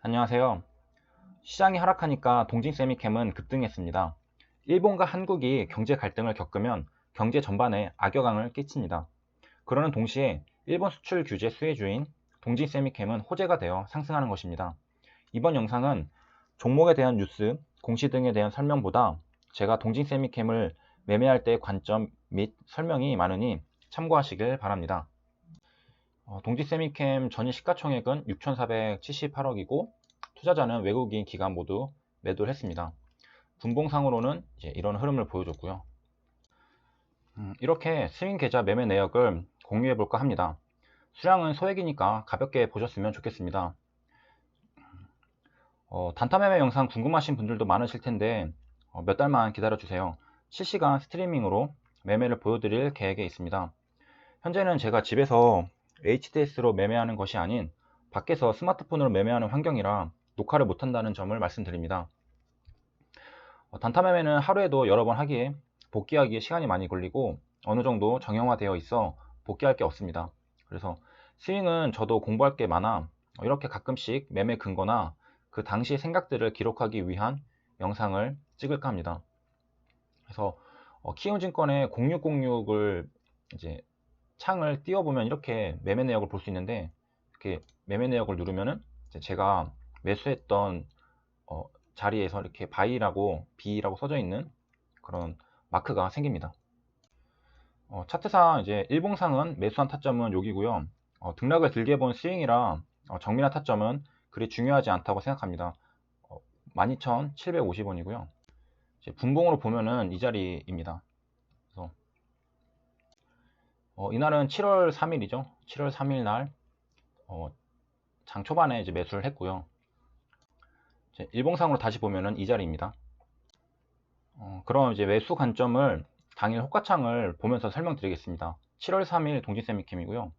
안녕하세요. 시장이 하락하니까 동진 세미캠은 급등했습니다. 일본과 한국이 경제 갈등을 겪으면 경제 전반에 악영향을 끼칩니다. 그러는 동시에 일본 수출 규제 수혜주인 동진 세미캠은 호재가 되어 상승하는 것입니다. 이번 영상은 종목에 대한 뉴스, 공시 등에 대한 설명보다 제가 동진 세미캠을 매매할 때의 관점 및 설명이 많으니 참고하시길 바랍니다. 동진 세미캠 전일 시가총액은 6,478억이고 투자자는 외국인 기관 모두 매도를 했습니다. 분봉상으로는 이런 흐름을 보여줬고요. 이렇게 스윙 계좌 매매 내역을 공유해 볼까 합니다. 수량은 소액이니까 가볍게 보셨으면 좋겠습니다. 단타 매매 영상 궁금하신 분들도 많으실 텐데 몇 달만 기다려 주세요. 실시간 스트리밍으로 매매를 보여드릴 계획에 있습니다. 현재는 제가 집에서 HDS로 매매하는 것이 아닌 밖에서 스마트폰으로 매매하는 환경이라 녹화를 못한다는 점을 말씀드립니다. 단타 매매는 하루에도 여러 번 하기에 복귀하기에 시간이 많이 걸리고 어느 정도 정형화되어 있어 복귀할 게 없습니다. 그래서 스윙은 저도 공부할 게 많아 이렇게 가끔씩 매매 근거나 그 당시 생각들을 기록하기 위한 영상을 찍을까 합니다. 그래서 키움증권의 0606을 이제 창을 띄워보면 이렇게 매매 내역을 볼 수 있는데 이렇게 매매 내역을 누르면은 제가 매수했던 자리에서 이렇게 바이라고 B라고 써져 있는 그런 마크가 생깁니다. 차트상 이제 일봉상은 매수한 타점은 여기고요. 등락을 들게 본 스윙이라 정밀한 타점은 그리 중요하지 않다고 생각합니다. 12,750원이고요. 분봉으로 보면은 이 자리입니다. 그래서 이날은 7월 3일이죠. 7월 3일 날 장 초반에 이제 매수를 했고요. 일봉상으로 다시 보면은 이 자리입니다. 그럼 이제 매수 관점을 당일 호가창을 보면서 설명드리겠습니다. 7월 3일 동지세미캠이고요.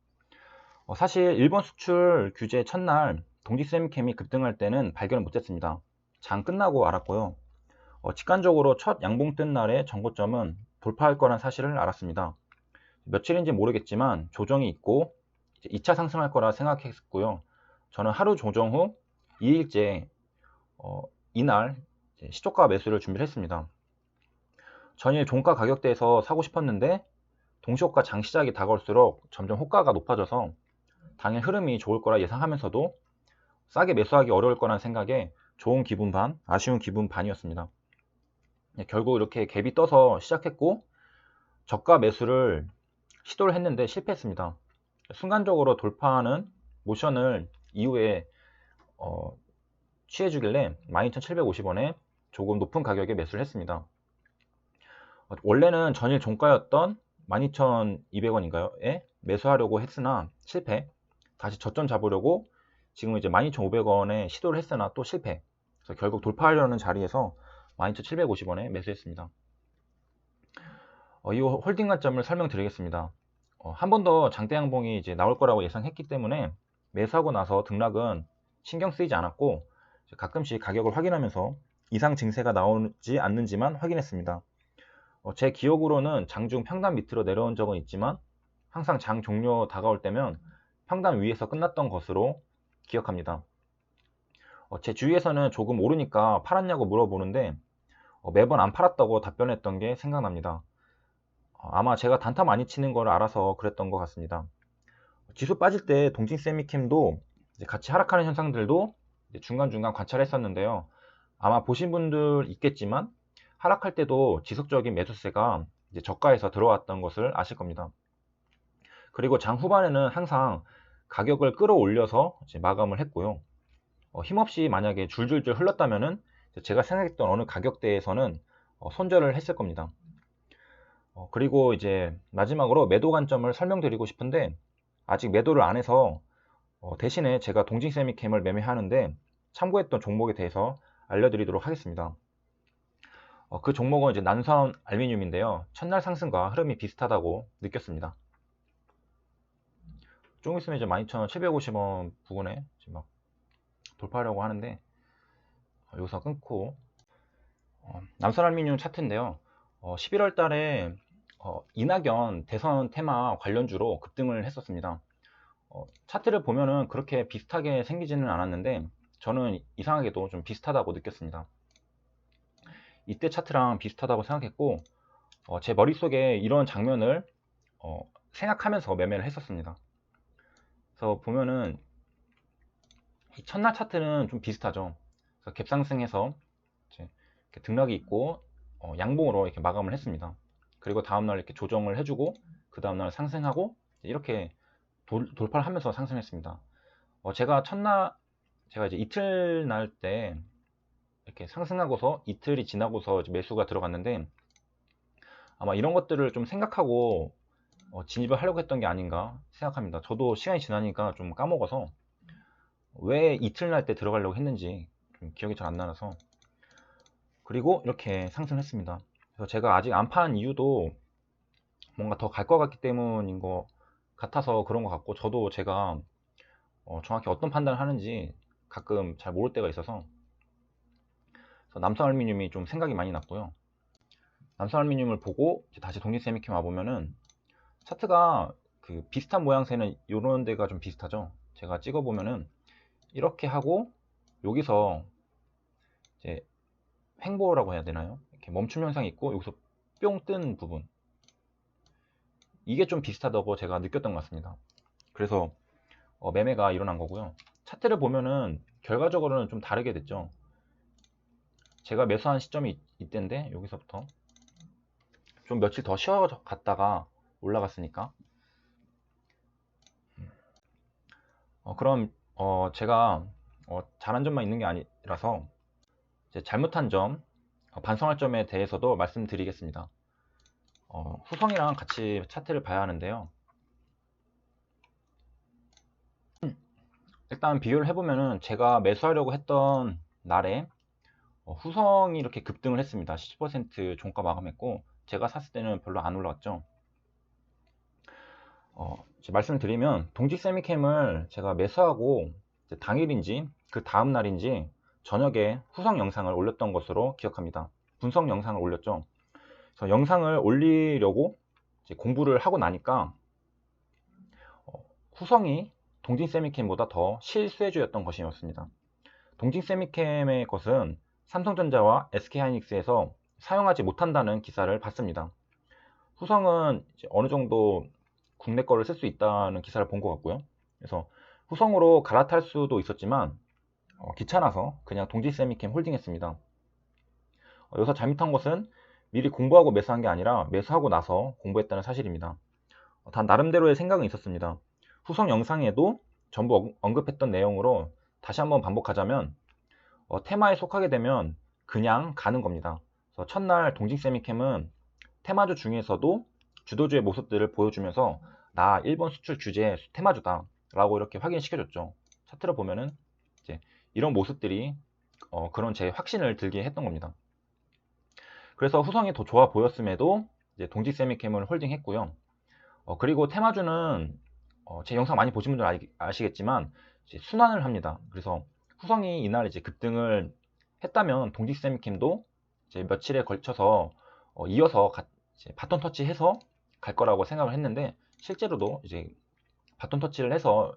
사실 일본 수출 규제 첫날 동지세미캠이 급등할 때는 발견을 못했습니다. 장 끝나고 알았고요. 직관적으로 첫 양봉 뜬 날의 정고점은 돌파할 거란 사실을 알았습니다. 며칠인지 모르겠지만 조정이 있고 2차 상승할 거라 생각했고요. 저는 하루 조정 후 2일째 이날 시초가 매수를 준비를 했습니다. 전일 종가 가격대에서 사고 싶었는데 동시호가 장 시작이 다가올수록 점점 호가가 높아져서 당일 흐름이 좋을 거라 예상하면서도 싸게 매수하기 어려울 거라는 생각에 좋은 기분 반, 아쉬운 기분 반이었습니다. 결국 이렇게 갭이 떠서 시작했고 저가 매수를 시도를 했는데 실패했습니다. 순간적으로 돌파하는 모션을 이후에 취해주길래 12,750원에 조금 높은 가격에 매수를 했습니다. 원래는 전일 종가였던 12,200원인가요?에 매수하려고 했으나 실패. 다시 저점 잡으려고 지금 이제 12,500원에 시도를 했으나 또 실패. 그래서 결국 돌파하려는 자리에서 12,750원에 매수했습니다. 이 홀딩 관점을 설명드리겠습니다. 한 번 더 장대 양봉이 이제 나올 거라고 예상했기 때문에 매수하고 나서 등락은 신경 쓰이지 않았고 가끔씩 가격을 확인하면서 이상 증세가 나오지 않는지만 확인했습니다. 제 기억으로는 장중 평단 밑으로 내려온 적은 있지만 항상 장 종료 다가올 때면 평단 위에서 끝났던 것으로 기억합니다. 제 주위에서는 조금 오르니까 팔았냐고 물어보는데 매번 안 팔았다고 답변했던 게 생각납니다. 아마 제가 단타 많이 치는 걸 알아서 그랬던 것 같습니다. 지수 빠질 때 동진 세미캠도 같이 하락하는 현상들도 중간중간 관찰했었는데요. 아마 보신 분들 있겠지만 하락할 때도 지속적인 매수세가 저가에서 들어왔던 것을 아실 겁니다. 그리고 장 후반에는 항상 가격을 끌어올려서 마감을 했고요. 힘없이 만약에 줄줄줄 흘렀다면은 제가 생각했던 어느 가격대에서는 손절을 했을 겁니다. 그리고 이제 마지막으로 매도 관점을 설명드리고 싶은데 아직 매도를 안 해서 대신에 제가 동진세미캠을 매매하는데 참고했던 종목에 대해서 알려드리도록 하겠습니다. 그 종목은 이제 난선 알루미늄인데요. 첫날 상승과 흐름이 비슷하다고 느꼈습니다. 조금 있으면 이제 12,750원 부근에 지금 막 돌파하려고 하는데 여기서 끊고 남선 알루미늄 차트인데요. 11월 달에 이낙연 대선 테마 관련주로 급등을 했었습니다. 차트를 보면은 그렇게 비슷하게 생기지는 않았는데 저는 이상하게도 좀 비슷하다고 느꼈습니다. 이때 차트랑 비슷하다고 생각했고 제 머릿속에 이런 장면을 생각하면서 매매를 했었습니다. 그래서 보면은 이 첫날 차트는 좀 비슷하죠. 그래서 갭상승해서 이제 이렇게 등락이 있고 양봉으로 이렇게 마감을 했습니다. 그리고 다음날 이렇게 조정을 해주고 그 다음날 상승하고 이렇게 돌파를 하면서 상승했습니다. 제가 이제 이틀날 때 이렇게 상승하고서 이틀이 지나고서 이제 매수가 들어갔는데 아마 이런 것들을 좀 생각하고 진입을 하려고 했던 게 아닌가 생각합니다. 저도 시간이 지나니까 좀 까먹어서 왜 이틀날 때 들어가려고 했는지 좀 기억이 잘 안 나서. 그리고 이렇게 상승했습니다. 그래서 제가 아직 안 판 이유도 뭔가 더 갈 것 같기 때문인 것 같아서 그런 것 같고, 저도 제가 정확히 어떤 판단을 하는지 가끔 잘 모를 때가 있어서 그래서 남성알루미늄이 좀 생각이 많이 났고요. 남성알루미늄을 보고 이제 다시 독립세미캠 와보면은 차트가 그 비슷한 모양새는 이런 데가 좀 비슷하죠. 제가 찍어보면은 이렇게 하고 여기서 이제 횡보라고 해야 되나요? 이렇게 멈춤 현상이 있고 여기서 뿅 뜬 부분, 이게 좀 비슷하다고 제가 느꼈던 것 같습니다. 그래서 매매가 일어난 거고요. 차트를 보면은 결과적으로는 좀 다르게 됐죠. 제가 매수한 시점이 이때인데 여기서부터 좀 며칠 더 쉬어갔다가 올라갔으니까 그럼 제가 잘한 점만 있는 게 아니라서 이제 잘못한 점, 반성할 점에 대해서도 말씀드리겠습니다. 후성이랑 같이 차트를 봐야 하는데요. 일단 비교를 해보면은 제가 매수하려고 했던 날에 후성이 이렇게 급등을 했습니다. 10% 종가 마감했고 제가 샀을 때는 별로 안 올라왔죠. 말씀을 드리면 동직세미캠을 제가 매수하고 당일인지 그 다음 날인지 저녁에 후성 영상을 올렸던 것으로 기억합니다. 분석 영상을 올렸죠. 그래서 영상을 올리려고 이제 공부를 하고 나니까 후성이 동직세미캠보다 더 실수혜주였던 것이었습니다. 동직세미캠의 것은 삼성전자와 SK하이닉스에서 사용하지 못한다는 기사를 봤습니다. 후성은 이제 어느 정도 국내 거를 쓸 수 있다는 기사를 본 것 같고요. 그래서 후성으로 갈아탈 수도 있었지만 귀찮아서 그냥 동직세미캠 홀딩했습니다. 여기서 잘못한 것은 미리 공부하고 매수한 게 아니라 매수하고 나서 공부했다는 사실입니다. 단 나름대로의 생각은 있었습니다. 후성 영상에도 전부 언급했던 내용으로 다시 한번 반복하자면 테마에 속하게 되면 그냥 가는 겁니다. 그래서 첫날 동직세미캠은 테마주 중에서도 주도주의 모습들을 보여주면서 나 일본 수출 규제 테마주다 라고 이렇게 확인시켜줬죠. 차트를 보면은 이제 이런 모습들이 그런 제 확신을 들게 했던 겁니다. 그래서 후성이 더 좋아 보였음에도 이제 동직세미캠을 홀딩했고요. 그리고 테마주는 제 영상 많이 보신 분들 아시겠지만 이제 순환을 합니다. 그래서 후성이 이날 이제 급등을 했다면 동직세미캠도 이제 며칠에 걸쳐서 이어서 이제 바톤 터치해서 갈 거라고 생각을 했는데 실제로도 이제 바톤 터치를 해서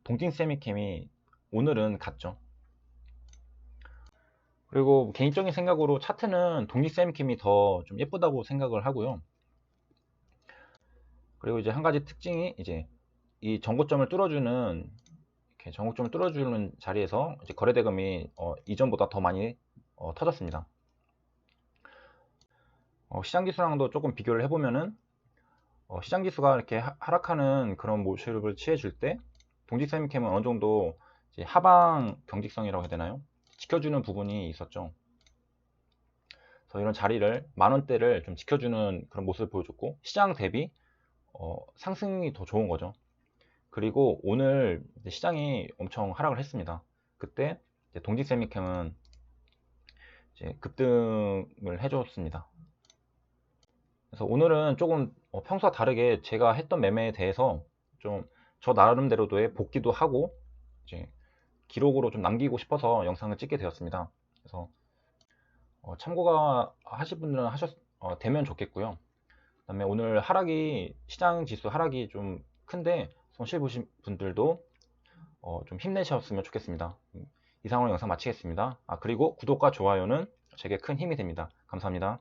동직세미캠이 오늘은 갔죠. 그리고 개인적인 생각으로 차트는 동직세미캠이 더 좀 예쁘다고 생각을 하고요. 그리고 이제 한 가지 특징이 이제 이 전고점을 뚫어주는 이렇게 전고점을 뚫어주는 자리에서 이제 거래대금이 이전보다 더 많이 터졌습니다. 시장지수랑도 조금 비교를 해보면은 시장지수가 이렇게 하락하는 그런 모습을 취해줄 때 동직세미캠은 어느 정도 이제 하방 경직성이라고 해야 되나요? 지켜주는 부분이 있었죠. 그래서 이런 자리를 만원대를 좀 지켜주는 그런 모습을 보여줬고 시장 대비 상승이 더 좋은 거죠. 그리고 오늘 시장이 엄청 하락을 했습니다. 그때 동직세미캠은 이제 급등을 해줬습니다. 그래서 오늘은 조금 평소와 다르게 제가 했던 매매에 대해서 좀 저 나름대로도의 복기도 하고 이제 기록으로 좀 남기고 싶어서 영상을 찍게 되었습니다. 그래서 참고가 하실 분들은 되면 좋겠고요. 그다음에 오늘 시장 지수 하락이 좀 큰데 손실 보신 분들도 좀 힘내셨으면 좋겠습니다. 이상으로 영상 마치겠습니다. 그리고 구독과 좋아요는 제게 큰 힘이 됩니다. 감사합니다.